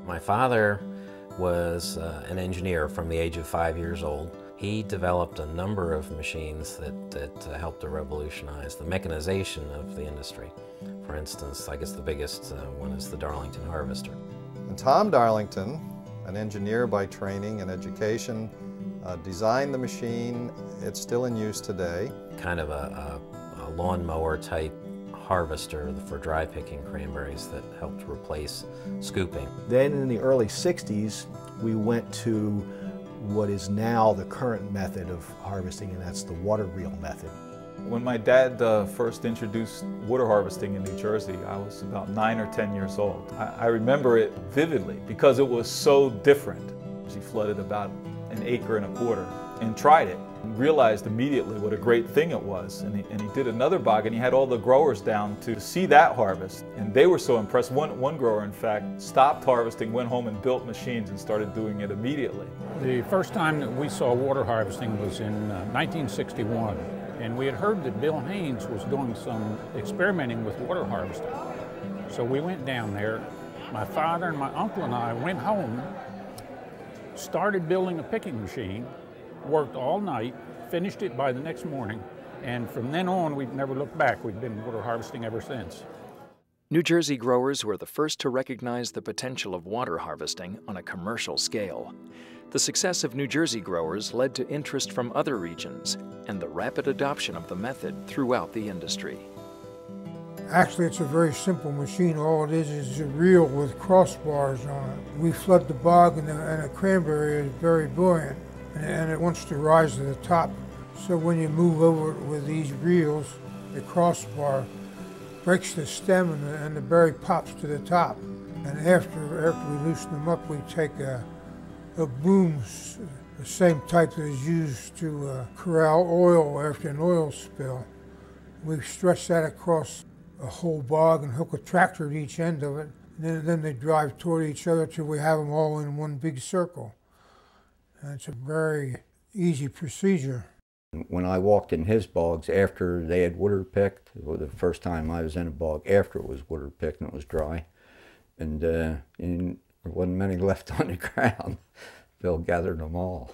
My father was an engineer from the age of 5 years old. He developed a number of machines that helped to revolutionize the mechanization of the industry. For instance, I guess the biggest one is the Darlington harvester. And Tom Darlington, an engineer by training and education, designed the machine. It's still in use today. Kind of a lawnmower type harvester for dry picking cranberries that helped replace scooping. Then in the early 60s, we went to what is now the current method of harvesting, and that's the water reel method. When my dad first introduced water harvesting in New Jersey, I was about 9 or 10 years old. I remember it vividly because it was so different. He flooded about 1.25 acres and tried it and realized immediately what a great thing it was. And he did another bog, and he had all the growers down to see that harvest. And they were so impressed. One grower, in fact, stopped harvesting, went home and built machines and started doing it immediately. The first time that we saw water harvesting was in 1961. And we had heard that Bill Haynes was doing some experimenting with water harvesting. So we went down there. My father and my uncle and I went home, started building a picking machine, worked all night, finished it by the next morning, and from then on we've never looked back. We've been water harvesting ever since. New Jersey growers were the first to recognize the potential of water harvesting on a commercial scale. The success of New Jersey growers led to interest from other regions and the rapid adoption of the method throughout the industry. Actually, it's a very simple machine. All it is a reel with crossbars on it. We flood the bog, and the cranberry is very buoyant, and it wants to rise to the top. So when you move over it with these reels, the crossbar breaks the stem, and the berry pops to the top. And after we loosen them up, we take a boom, the same type that is used to corral oil after an oil spill. We stretch that across a whole bog and hook a tractor at each end of it. And then they drive toward each other till we have them all in one big circle. And it's a very easy procedure. When I walked in his bogs after they had water picked, the first time I was in a bog after it was water picked and it was dry, and there wasn't many left on the ground. Bill gathered them all.